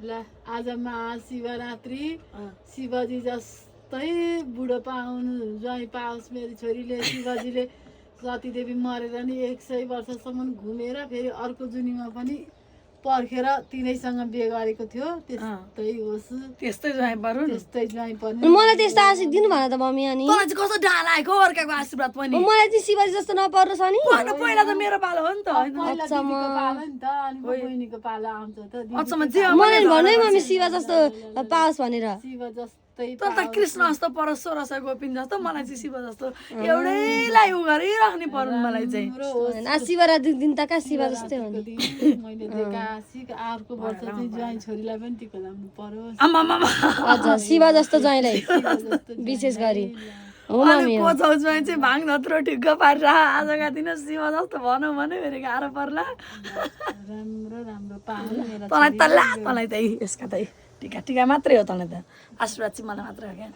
ल आज महाशिवरात्रि शिवजी जस्तै बुढो पाउनु ज्वाइँ पाओस् मेरो छोरीले शिवजीले सतीदेवी मरेर नि 100 वर्षसम्म घुमेर फेरि अर्को जुनीमा पनि पर्खेर तिनैसँग बिहे गरेको थियो त्यस्तै होस् त्यस्तै ज्वाइँ पर्नु त्यस्तै ज्वाइँ पर्ने मलाई त्यस्तो आशीर्वाद दिनु भन त मम्मी अनि तँलाई चाहिँ कस्तो डाला आएको अर्काको आशीर्वाद पनि मलाई चाहिँ शिवजी जस्तो नपरोस् अनि पर्नु पहिला त मेरो पालो हो नि त होइन पहिला दिदीको पालो नि त अनि बहिनीको पालो आउँछ त अचम्म जे मलाई भन्नु है मम्मी शिव जस्तो पाओस् भनेर शिव जस्तै तर त कृष्ण जस्तो परोस् सोरस गोपिन जस्तो मलाई चाहिँ शिव जस्तो एउटैलाई उ गरिराख्ने पर्नु मलाई चाहिँ शिवरात्रि दिन त कहाँ शिव जस्तै हो नि मैले देखा अर्को वर्ष चाहिँ ज्वाइँ छोरीलाई पनि टिका लाउनु परोस् आमामा हजुर शिव जस्तो ज्वाइँलाई विशेष गरी हो मम्मी हो। कोचाउ ज्वाइँ चाहिँ भाङ धत्रो ठिक्क पारेर आजका दिन शिव जस्तो भनौँ भने फेरि गाह्रो पर्ला राम्रो राम्रो पालो मेरा तँलाई तल्ला तँलाई त यसका त टिका टिका मात्रै हो तँलाई त आशीर्वाद चाहिँ मलाई मात्रै हो क्या